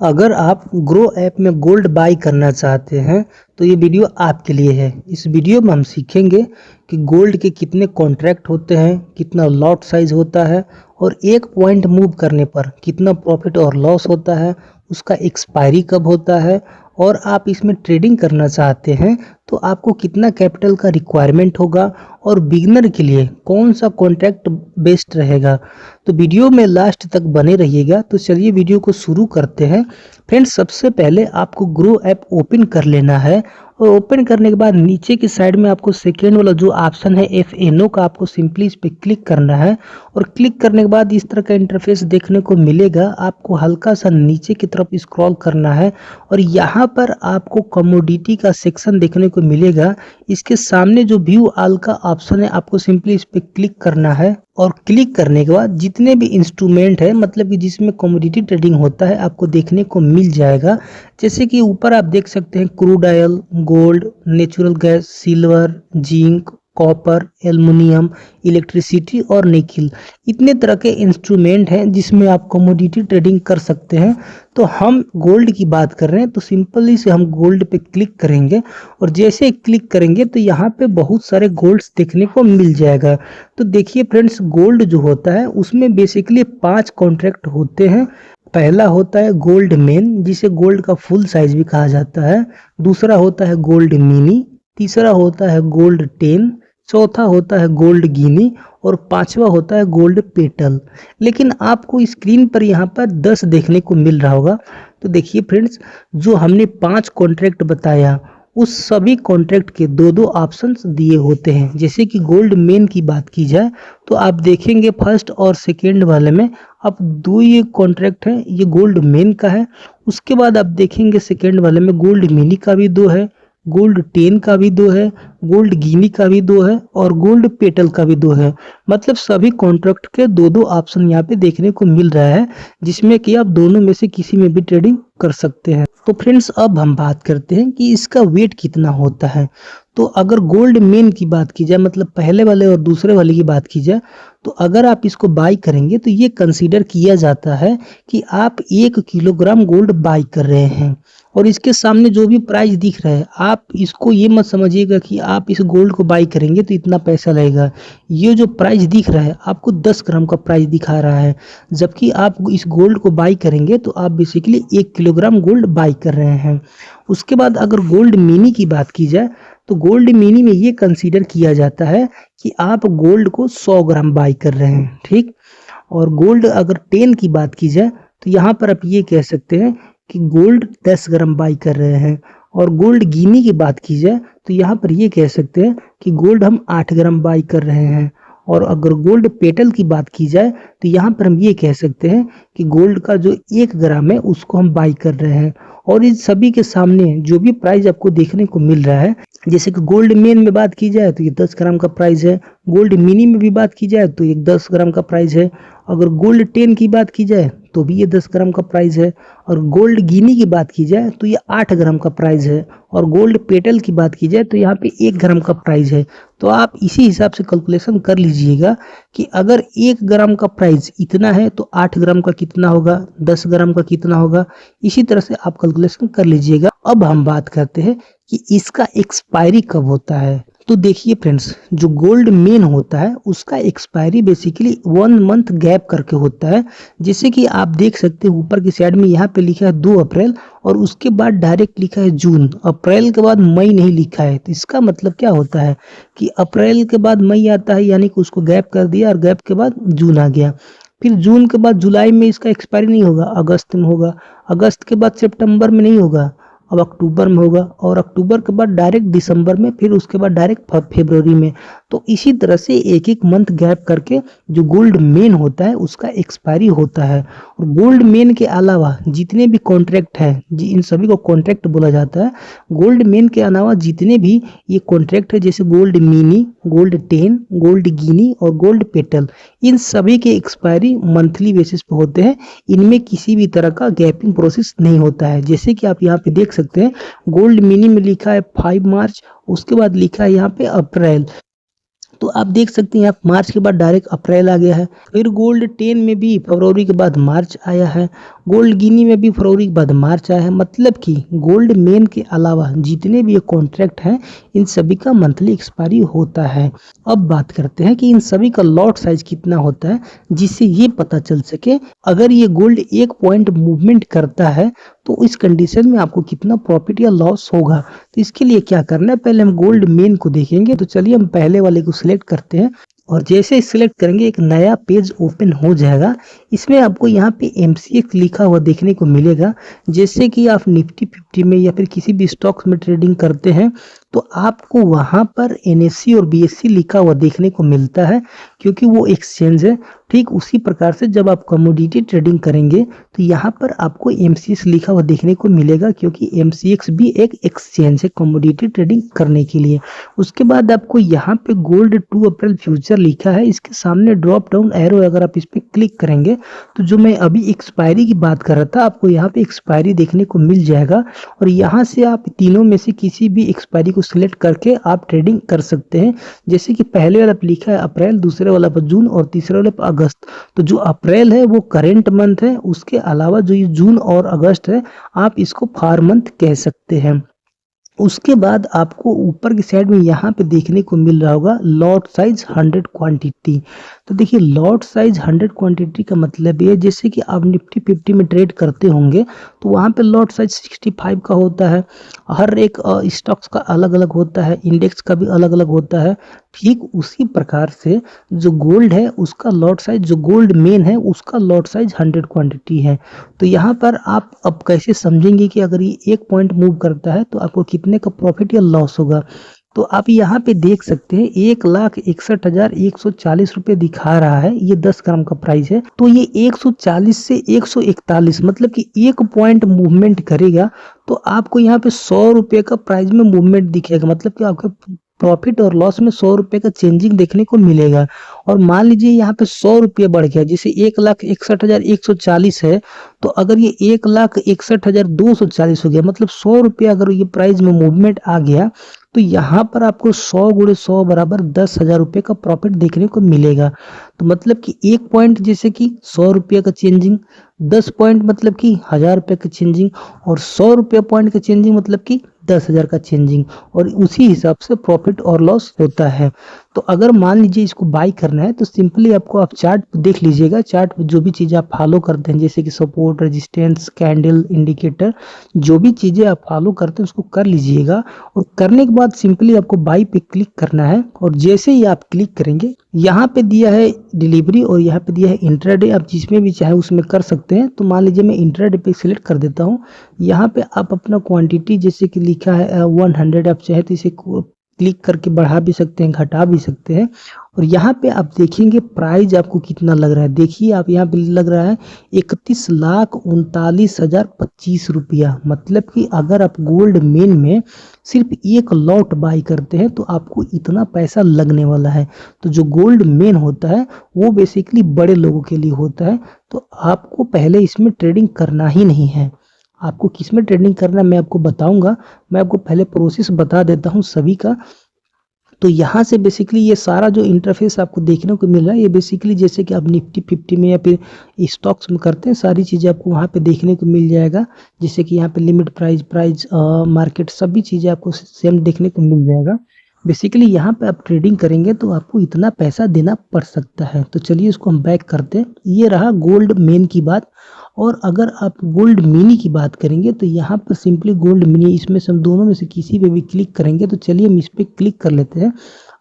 अगर आप grow app में गोल्ड बाय करना चाहते हैं तो ये वीडियो आपके लिए है। इस वीडियो में हम सीखेंगे कि गोल्ड के कितने कॉन्ट्रैक्ट होते हैं, कितना लॉट साइज होता है और एक पॉइंट मूव करने पर कितना प्रॉफिट और लॉस होता है, उसका एक्सपायरी कब होता है और आप इसमें ट्रेडिंग करना चाहते हैं तो आपको कितना कैपिटल का रिक्वायरमेंट होगा और बिगिनर के लिए कौन सा कॉन्ट्रैक्ट बेस्ट रहेगा। तो वीडियो में लास्ट तक बने रहिएगा। तो चलिए वीडियो को शुरू करते हैं। फ्रेंड्स, सबसे पहले आपको ग्रो ऐप ओपन कर लेना है और ओपन करने के बाद नीचे की साइड में आपको सेकेंड वाला जो ऑप्शन है FNO का, आपको सिंपली इस पर क्लिक करना है और क्लिक करने के बाद इस तरह का इंटरफेस देखने को मिलेगा। आपको हल्का सा नीचे की तरफ स्क्रॉल करना है और यहाँ पर आपको कमोडिटी का सेक्शन देखने को मिलेगा। इसके सामने जो व्यू ऑल का ऑप्शन है, आपको सिंपली इस पर क्लिक करना है और क्लिक करने के बाद जितने भी इंस्ट्रूमेंट है, मतलब कि जिसमें कमोडिटी ट्रेडिंग होता है, आपको देखने को मिल जाएगा। जैसे कि ऊपर आप देख सकते हैं crude oil, gold, natural gas, silver, zinc, copper, aluminium, electricity और निकिल। इतने तरह के इंस्ट्रूमेंट हैं जिसमें आप कमोडिटी ट्रेडिंग कर सकते हैं। तो हम गोल्ड की बात कर रहे हैं तो सिंपली से हम गोल्ड पे क्लिक करेंगे और जैसे क्लिक करेंगे तो यहाँ पे बहुत सारे गोल्ड्स देखने को मिल जाएगा। तो देखिए फ्रेंड्स, गोल्ड जो होता है उसमें बेसिकली 5 कॉन्ट्रैक्ट होते हैं। पहला होता है गोल्ड मेन, जिसे गोल्ड का फुल साइज भी कहा जाता है। दूसरा होता है गोल्ड मिनी। तीसरा होता है गोल्ड 10। चौथा होता है गोल्ड गिनी और पांचवा होता है गोल्ड पेटल। लेकिन आपको स्क्रीन पर यहाँ पर 10 देखने को मिल रहा होगा। तो देखिए फ्रेंड्स, जो हमने 5 कॉन्ट्रैक्ट बताया उस सभी कॉन्ट्रैक्ट के दो दो ऑप्शंस दिए होते हैं। जैसे कि गोल्ड मेन की बात की जाए तो आप देखेंगे फर्स्ट और सेकेंड वाले में आप दो ये कॉन्ट्रैक्ट है, ये गोल्ड मेन का है। उसके बाद आप देखेंगे सेकेंड वाले में गोल्ड मिनी का भी 2 है, गोल्ड 10 का भी 2 है, गोल्ड गिनी का भी 2 है और गोल्ड पेटल का भी 2 है। मतलब सभी कॉन्ट्रैक्ट के दो दो ऑप्शन यहाँ पे देखने को मिल रहा है, जिसमें कि आप दोनों में से किसी में भी ट्रेडिंग कर सकते हैं। तो फ्रेंड्स, अब हम बात करते हैं कि इसका वेट कितना होता है। तो अगर गोल्ड मेन की बात की जाए, मतलब पहले वाले और दूसरे वाले की बात की जाए, तो अगर आप इसको बाई करेंगे तो ये कंसीडर किया जाता है कि आप 1 किलोग्राम गोल्ड बाई कर रहे हैं। और इसके सामने जो भी प्राइस दिख रहा है, आप इसको ये मत समझिएगा कि आप इस गोल्ड को बाई करेंगे तो इतना पैसा लगेगा। ये जो प्राइस दिख रहा है आपको 10 ग्राम का प्राइस दिखा रहा है, जबकि आप इस गोल्ड को बाई करेंगे तो आप बेसिकली 1 किलोग्राम गोल्ड बाई कर रहे हैं। उसके बाद अगर गोल्ड मिनी की बात की जाए तो गोल्ड मिनी में ये कंसीडर किया जाता है कि आप गोल्ड को 100 ग्राम बाई कर रहे हैं, ठीक। और गोल्ड अगर 10 की बात की जाए तो यहाँ पर आप ये कह सकते हैं कि गोल्ड 10 ग्राम बाई कर रहे हैं। और गोल्ड गिनी की बात की जाए तो यहाँ पर ये कह सकते हैं कि गोल्ड हम 8 ग्राम बाई कर रहे हैं। और अगर गोल्ड पेटल की बात की जाए तो यहाँ पर हम ये कह सकते हैं कि गोल्ड का जो 1 ग्राम है उसको हम बाई कर रहे हैं। और इन सभी के सामने जो भी प्राइस आपको देखने को मिल रहा है, जैसे कि गोल्ड मेन में बात की जाए तो ये 10 ग्राम का प्राइस है, गोल्ड मिनी में भी बात की जाए तो ये 10 ग्राम का प्राइस है, अगर गोल्ड 10 की बात की जाए तो भी ये 10 ग्राम का प्राइस है, और गोल्ड गिनी की बात की जाए तो ये 8 ग्राम का प्राइस है, और गोल्ड पेटल की बात की जाए तो यहाँ पे 1 ग्राम का प्राइस है। तो आप इसी हिसाब से कैलकुलेशन कर लीजिएगा कि अगर 1 ग्राम का प्राइस इतना है तो 8 ग्राम का कितना होगा, 10 ग्राम का कितना होगा। इसी तरह से आप कैलकुलेशन कर लीजिएगा। अब हम बात करते हैं कि इसका एक्सपायरी कब होता है। तो देखिए फ्रेंड्स, जो गोल्ड मेन होता है उसका एक्सपायरी बेसिकली 1 मंथ गैप करके होता है। जैसे कि आप देख सकते हैं ऊपर की साइड में यहाँ पे लिखा है 2 अप्रैल और उसके बाद डायरेक्ट लिखा है जून। अप्रैल के बाद मई नहीं लिखा है। तो इसका मतलब क्या होता है कि अप्रैल के बाद मई आता है, यानी कि उसको गैप कर दिया और गैप के बाद जून आ गया। फिर जून के बाद जुलाई में इसका एक्सपायरी नहीं होगा, अगस्त में होगा, अगस्त के बाद सितंबर में नहीं होगा, अब अक्टूबर में होगा, और अक्टूबर के बाद डायरेक्ट दिसंबर में, फिर उसके बाद डायरेक्ट फरवरी में। तो इसी तरह से एक एक मंथ गैप करके जो गोल्ड मेन होता है उसका एक्सपायरी होता है। और गोल्ड मेन के अलावा जितने भी कॉन्ट्रैक्ट हैं, इन सभी को कॉन्ट्रैक्ट बोला जाता है। गोल्ड मेन के अलावा जितने भी ये कॉन्ट्रैक्ट है, जैसे गोल्ड मिनी, गोल्ड 10, गोल्ड गिनी और गोल्ड पेटल, इन सभी के एक्सपायरी मंथली बेसिस पे होते हैं। इनमें किसी भी तरह का गैपिंग प्रोसेस नहीं होता है। जैसे कि आप यहाँ पे देख सकते हैं गोल्ड मिनी में लिखा है 5 मार्च, उसके बाद लिखा है यहाँ पे अप्रैल। तो आप देख सकते हैं यहाँ मार्च के बाद डायरेक्ट अप्रैल आ गया है। फिर गोल्ड 10 में भी फरवरी के बाद मार्च आया है। गोल्ड गिनी में भी फरवरी के बाद मार्च आया है। मतलब कि गोल्ड मेन के अलावा जितने भी ये कॉन्ट्रैक्ट हैं इन सभी का मंथली एक्सपायरी होता है। अब बात करते हैं कि इन सभी का लॉट साइज कितना होता है, जिससे ये पता चल सके अगर ये गोल्ड 1 पॉइंट मूवमेंट करता है तो इस कंडीशन में आपको कितना प्रॉफिट या लॉस होगा। तो इसके लिए क्या करना है, पहले हम गोल्ड मेन को देखेंगे। तो चलिए हम पहले वाले को सिलेक्ट करते हैं और जैसे ही सिलेक्ट करेंगे एक नया पेज ओपन हो जाएगा। इसमें आपको यहाँ पे MCX लिखा हुआ देखने को मिलेगा। जैसे कि आप निफ्टी 50 में या फिर किसी भी स्टॉक्स में ट्रेडिंग करते हैं तो आपको वहाँ पर NSE और BSE लिखा हुआ देखने को मिलता है, क्योंकि वो एक्सचेंज है। ठीक उसी प्रकार से जब आप कमोडिटी ट्रेडिंग करेंगे तो यहाँ पर आपको MCX लिखा हुआ देखने को मिलेगा, क्योंकि MCX भी एक एक्सचेंज है कमोडिटी ट्रेडिंग करने के लिए। उसके बाद आपको यहाँ पे गोल्ड 2 अप्रैल फ्यूचर लिखा है, इसके सामने ड्रॉप डाउन एरो अगर आप इस पर क्लिक करेंगे तो जो मैं अभी एक्सपायरी की बात कर रहा था आपको यहाँ पे एक्सपायरी देखने को मिल जाएगा। और यहाँ से आप तीनों में से किसी भी एक्सपायरी को सिलेक्ट करके आप ट्रेडिंग कर सकते हैं। जैसे कि पहले वाला पे लिखा है अप्रैल, दूसरे वाला पर जून और तीसरे वाले पर अगस्त। तो जो अप्रैल है वो करेंट मंथ है, उसके अलावा जो ये जून और अगस्त है आप इसको फार मंथ कह सकते हैं। उसके बाद आपको ऊपर की साइड में यहाँ पे देखने को मिल रहा होगा लॉट साइज 100 क्वांटिटी। तो देखिए लॉट साइज 100 क्वांटिटी का मतलब ये, जैसे कि आप निफ्टी 50 में ट्रेड करते होंगे तो वहाँ पे लॉट साइज 65 का होता है। हर एक स्टॉक्स का अलग अलग होता है, इंडेक्स का भी अलग अलग होता है। ठीक उसी प्रकार से जो गोल्ड है उसका लॉट साइज, जो गोल्ड मेन है उसका लॉट साइज 100 क्वांटिटी है। तो यहाँ पर आप अब कैसे समझेंगे कि अगर ये 1 पॉइंट मूव करता है तो आपको कितने का प्रॉफिट या लॉस होगा। तो आप यहाँ पे देख सकते हैं 1,61,140 रुपये दिखा रहा है, ये 10 ग्राम का प्राइस है। तो ये 140 से 141 मतलब कि 1 पॉइंट मूवमेंट करेगा तो आपको यहाँ पे 100 रुपये का प्राइस में मूवमेंट दिखेगा। मतलब कि आपका प्रॉफिट और लॉस में 100 रुपये का चेंजिंग देखने को मिलेगा। और मान लीजिए यहाँ पे 100 रुपये बढ़ गया, जैसे 1,61,140 है तो अगर ये 1,61,240 हो गया, मतलब 100 रुपये अगर ये प्राइस में मूवमेंट आ गया तो यहाँ पर आपको 100 गुणे 100 बराबर 10,000 रुपये का प्रॉफिट देखने को मिलेगा। तो मतलब कि 1 पॉइंट जैसे कि 100 रुपये का चेंजिंग, 10 पॉइंट मतलब कि 1,000 रुपये का चेंजिंग, और 100 रुपये पॉइंट का चेंजिंग मतलब कि 10,000 का चेंजिंग। और उसी हिसाब से प्रॉफिट और लॉस होता है। तो अगर मान लीजिए इसको बाई करना है तो सिंपली आपको आप चार्ट देख लीजिएगा। चार्ट पे जो भी चीज़ें आप फॉलो करते हैं जैसे कि सपोर्ट, रेजिस्टेंस, कैंडल, इंडिकेटर, जो भी चीज़ें आप फॉलो करते हैं उसको कर लीजिएगा। और करने के बाद सिंपली आपको बाई पे क्लिक करना है। और जैसे ही आप क्लिक करेंगे यहाँ पे दिया है डिलीवरी और यहाँ पे दिया है इंट्राडे, आप जिसमें भी चाहे उसमें कर सकते हैं। तो मान लीजिए मैं इंट्राडे पे सिलेक्ट कर देता हूँ। यहाँ पे आप अपना क्वांटिटी जैसे कि लिखा है 100, आप चाहे तो इसे क्लिक करके बढ़ा भी सकते हैं, घटा भी सकते हैं। और यहाँ पे आप देखेंगे प्राइस आपको कितना लग रहा है। देखिए आप यहाँ पे लग रहा है 31,39,025 रुपया। मतलब कि अगर आप गोल्ड मेन में सिर्फ एक लॉट बाई करते हैं तो आपको इतना पैसा लगने वाला है। तो जो गोल्ड मेन होता है वो बेसिकली बड़े लोगों के लिए होता है। तो आपको पहले इसमें ट्रेडिंग करना ही नहीं है। आपको किस में ट्रेडिंग करना है मैं आपको बताऊंगा। मैं आपको पहले प्रोसेस बता देता हूं सभी का। तो यहाँ से बेसिकली ये सारा जो इंटरफेस आपको देखने को मिल रहा है, ये बेसिकली जैसे कि आप निफ्टी 50 में या फिर स्टॉक्स में करते हैं सारी चीज़ें आपको वहाँ पे देखने को मिल जाएगा। जैसे कि यहाँ पे लिमिट प्राइस मार्केट सभी चीज़ें आपको सेम देखने को मिल जाएगा। बेसिकली यहाँ पे आप ट्रेडिंग करेंगे तो आपको इतना पैसा देना पड़ सकता है। तो चलिए इसको हम बैक करते हैं। ये रहा गोल्ड मेन की बात। और अगर आप गोल्ड मिनी की बात करेंगे तो यहाँ पर सिंपली गोल्ड मिनी, इसमें से हम दोनों में से किसी पे भी क्लिक करेंगे। तो चलिए हम इस पर क्लिक कर लेते हैं।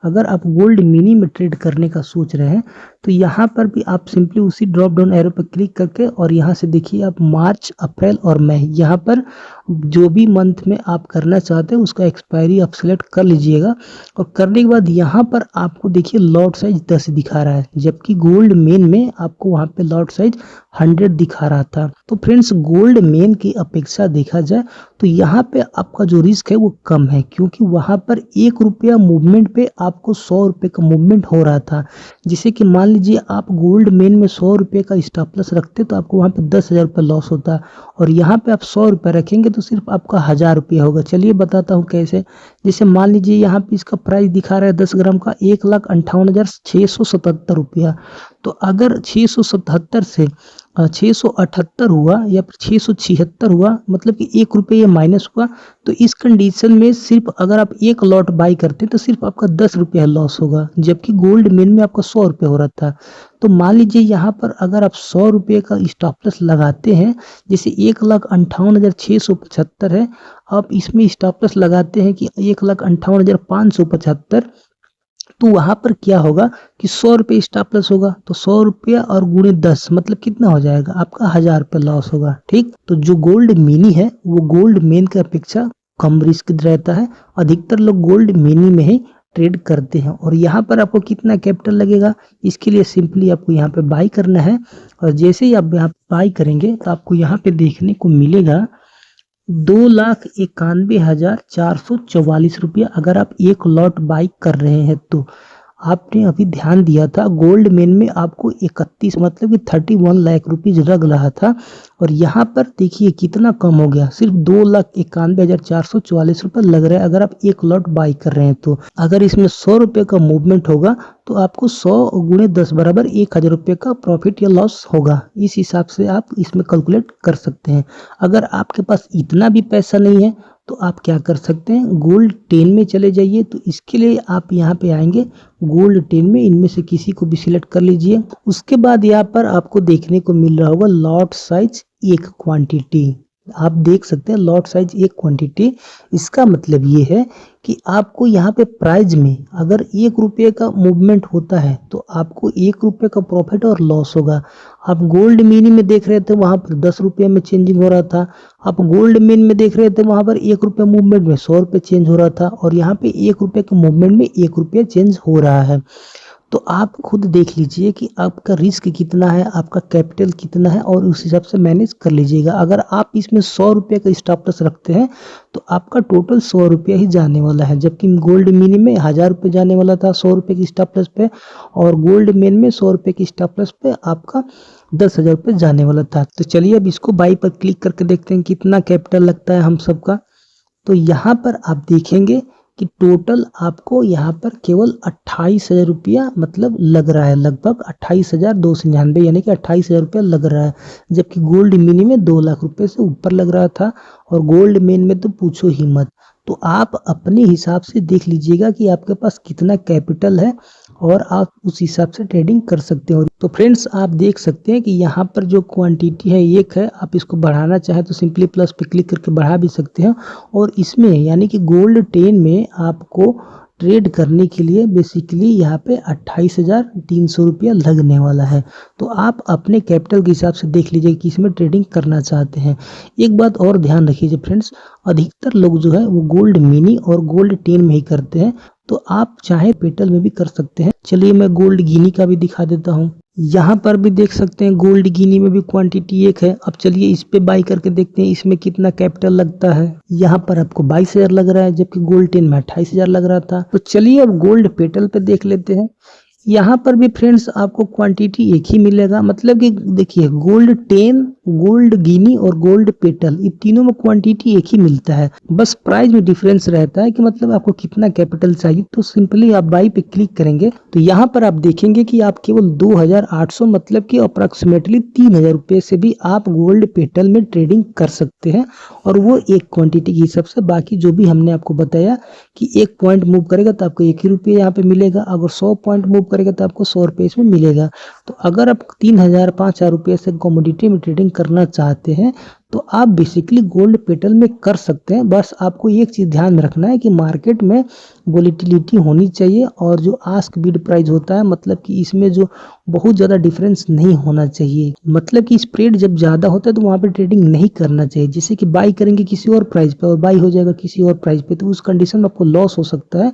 अगर आप गोल्ड मिनी में ट्रेड करने का सोच रहे हैं तो यहाँ पर भी आप सिंपली उसी ड्रॉप डाउन एरो पर क्लिक करके और यहाँ से देखिए आप मार्च, अप्रैल और मई, यहाँ पर जो भी मंथ में आप करना चाहते हैं उसका एक्सपायरी आप सिलेक्ट कर लीजिएगा। और करने के बाद यहाँ पर आपको देखिए लॉट साइज 10 दिखा रहा है, जबकि गोल्ड मेन में आपको वहाँ पे लॉट साइज 100 दिखा रहा था। तो फ्रेंड्स गोल्ड मेन की अपेक्षा देखा जाए तो यहाँ पे आपका जो रिस्क है वो कम है, क्योंकि वहाँ पर 1 रुपया मूवमेंट पे आपको 100 रुपये का मूवमेंट हो रहा था। जैसे कि मान मान लीजिए आप गोल्ड मेन में 100 रुपये का स्टॉप लॉस रखते तो आपको वहाँ पे 10,000 रुपये लॉस होता, और यहाँ पे आप 100 रुपये रखेंगे तो सिर्फ आपका 1,000 रुपये होगा। चलिए बताता हूँ कैसे। जैसे मान लीजिए यहाँ पे इसका प्राइस दिखा रहा है 10 ग्राम का 1,58,677 रुपया। तो अगर 677 से 678 हुआ या फिर 676 हुआ, मतलब कि 1 रुपये ये माइनस हुआ, तो इस कंडीशन में सिर्फ अगर आप एक लॉट बाई करते तो सिर्फ आपका 10 रुपये लॉस होगा, जबकि गोल्ड मेन में आपका 100 रुपये हो रहा था। तो मान लीजिए यहाँ पर अगर आप 100 रुपये का स्टॉप लॉस लगाते हैं, जैसे 1,58,675 है, आप इसमें स्टॉप लॉस लगाते हैं कि 1,58,575, तो वहां पर क्या होगा कि 100 रुपये स्टॉप लॉस होगा, तो 100 रुपया और गुणे 10 मतलब कितना हो जाएगा आपका 1,000 रुपये लॉस होगा। ठीक, तो जो गोल्ड मिनी है वो गोल्ड मेन की अपेक्षा कम रिस्क रहता है। अधिकतर लोग गोल्ड मिनी में ही ट्रेड करते हैं। और यहाँ पर आपको कितना कैपिटल लगेगा, इसके लिए सिंपली आपको यहाँ पे बाई करना है, और जैसे ही आप यहाँ बाई करेंगे तो आपको यहाँ पे देखने को मिलेगा 2,91,444 रुपया। अगर आप एक लॉट बाई कर रहे हैं तो आपने अभी ध्यान दिया था गोल्ड मेन में आपको 31 मतलब कि 31 लाख रुपीज लग रहा था, और यहाँ पर देखिए कितना कम हो गया, सिर्फ 2,91,444 रुपये लग रहा है अगर आप एक लॉट बाई कर रहे हैं। तो अगर इसमें 100 रुपये का मूवमेंट होगा तो आपको 100 गुणे 10 बराबर 1,000 रुपये का प्रॉफिट या लॉस होगा। इस हिसाब से आप इसमें कैलकुलेट कर सकते हैं। अगर आपके पास इतना भी पैसा नहीं है तो आप क्या कर सकते हैं, गोल्ड 10 में चले जाइए। तो इसके लिए आप यहाँ पे आएंगे गोल्ड 10 में, इनमें से किसी को भी सिलेक्ट कर लीजिए। उसके बाद यहाँ पर आपको देखने को मिल रहा होगा लॉट साइज 1 क्वांटिटी। आप देख सकते हैं लॉट साइज 1 क्वांटिटी। इसका मतलब ये है कि आपको यहाँ पे प्राइस में अगर 1 रुपये का मूवमेंट होता है तो आपको 1 रुपये का प्रॉफिट और लॉस होगा। आप गोल्ड मिनी में देख रहे थे वहां पर 10 रुपये में चेंजिंग हो रहा था, आप गोल्ड मेन में देख रहे थे वहां पर 1 रुपये मूवमेंट में 100 रुपये चेंज हो रहा था, और यहाँ पे 1 रुपये के मूवमेंट में 1 रुपये चेंज हो रहा है। तो आप खुद देख लीजिए कि आपका रिस्क कितना है, आपका कैपिटल कितना है, और उस हिसाब से मैनेज कर लीजिएगा। अगर आप इसमें 100 रुपये का स्टॉप लॉस रखते हैं तो आपका टोटल 100 रुपया ही जाने वाला है, जबकि गोल्ड मिनी में 1,000 रुपये जाने वाला था 100 रुपये की स्टॉप लॉस पे, और गोल्ड मेन में 100 रुपये की स्टॉप लॉस पे आपका 10,000 रुपये जाने वाला था। तो चलिए अब इसको बाई पर क्लिक करके देखते हैं कितना कैपिटल लगता है हम सबका। तो यहाँ पर आप देखेंगे कि टोटल आपको यहाँ पर केवल 28,000 रुपया मतलब लग रहा है, लगभग 28,299 यानी कि 28,000 रुपया लग रहा है, जबकि गोल्ड मिनी में 2 लाख रुपए से ऊपर लग रहा था, और गोल्ड मेन में तो पूछो ही मत। तो आप अपने हिसाब से देख लीजिएगा कि आपके पास कितना कैपिटल है और आप उस हिसाब से ट्रेडिंग कर सकते हो। तो फ्रेंड्स आप देख सकते हैं कि यहाँ पर जो क्वांटिटी है 1 है, आप इसको बढ़ाना चाहे तो सिंपली प्लस पे क्लिक करके बढ़ा भी सकते हैं। और इसमें यानी कि गोल्ड 10 में आपको ट्रेड करने के लिए बेसिकली यहाँ पे 28,300 रुपया लगने वाला है। तो आप अपने कैपिटल के हिसाब से देख लीजिए कि इसमें ट्रेडिंग करना चाहते हैं। एक बात और ध्यान रखिए फ्रेंड्स, अधिकतर लोग जो है वो गोल्ड मिनी और गोल्ड 10 में ही करते हैं, तो आप चाहे पेटल में भी कर सकते हैं। चलिए मैं गोल्ड गिनी का भी दिखा देता हूँ। यहाँ पर भी देख सकते हैं गोल्ड गिनी में भी क्वांटिटी 1 है। अब चलिए इस पे बाई करके देखते हैं इसमें कितना कैपिटल लगता है। यहाँ पर आपको 22,000 लग रहा है, जबकि गोल्ड 10 में 28,000 लग रहा था। तो चलिए अब गोल्ड पेटल पे देख लेते हैं। यहाँ पर भी फ्रेंड्स आपको क्वांटिटी 1 ही मिलेगा, मतलब कि देखिए गोल्ड 10, गोल्ड गिनी और गोल्ड पेटल, ये तीनों में क्वांटिटी 1 ही मिलता है, बस प्राइस में डिफरेंस रहता है कि मतलब आपको कितना कैपिटल चाहिए। तो सिंपली आप बाई पे क्लिक करेंगे तो यहाँ पर आप देखेंगे कि आप केवल 2,800 मतलब कि अप्रॉक्सीमेटली 3,000 रुपये से भी आप गोल्ड पेटल में ट्रेडिंग कर सकते हैं, और वो 1 क्वांटिटी के हिसाब से। बाकी जो भी हमने आपको बताया कि 1 पॉइंट मूव करेगा तो आपको 1 ही रुपये यहाँ पे मिलेगा, अगर 100 पॉइंट मूव करेगा तो आपको 100 रुपये इसमें मिलेगा। तो अगर आप 3,000 5,000 रुपये से कमोडिटी में ट्रेडिंग करना चाहते हैं तो आप बेसिकली गोल्ड पेटल में कर सकते हैं। बस आपको एक चीज ध्यान में रखना है कि मार्केट में वोलेटिलिटी होनी चाहिए, और जो आस्क बिड प्राइस होता है मतलब कि इसमें जो बहुत ज़्यादा डिफरेंस नहीं होना चाहिए, मतलब कि स्प्रेड जब ज़्यादा होता है तो वहाँ पे ट्रेडिंग नहीं करना चाहिए। जैसे कि बाई करेंगे किसी और प्राइस पे और बाई हो जाएगा किसी और प्राइस पे, तो उस कंडीशन में आपको लॉस हो सकता है।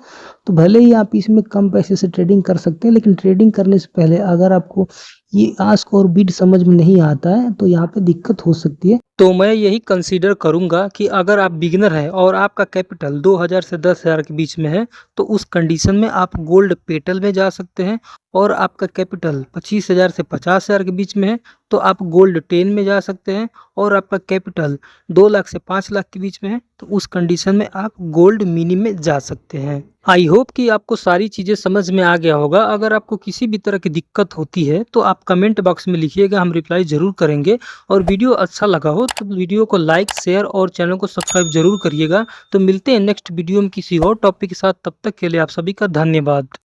तो भले ही आप इसमें कम पैसे से ट्रेडिंग कर सकते हैं, लेकिन ट्रेडिंग करने से पहले अगर आपको ये आस्क और बिड समझ में नहीं आता है तो यहाँ पे दिक्कत हो सकती है। तो मैं यही कंसीडर करूंगा कि अगर आप बिगिनर हैं और आपका कैपिटल 2,000 से 10,000 के बीच में है हैं तो उस कंडीशन में आप गोल्ड पेटल में जा सकते हैं। और आपका कैपिटल 25,000 से 50,000 के बीच में है तो आप गोल्ड 10 में जा सकते हैं। और आपका कैपिटल 2 लाख से 5 लाख के बीच में है तो उस कंडीशन में आप गोल्ड मिनी में जा सकते हैं। आई होप कि आपको सारी चीज़ें समझ में आ गया होगा। अगर आपको किसी भी तरह की दिक्कत होती है तो आप कमेंट बॉक्स में लिखिएगा, हम रिप्लाई ज़रूर करेंगे। और वीडियो अच्छा लगा हो तो वीडियो को लाइक, शेयर और चैनल को सब्सक्राइब जरूर करिएगा। तो मिलते हैं नेक्स्ट वीडियो में किसी और टॉपिक के साथ, तब तक के लिए आप सभी का धन्यवाद।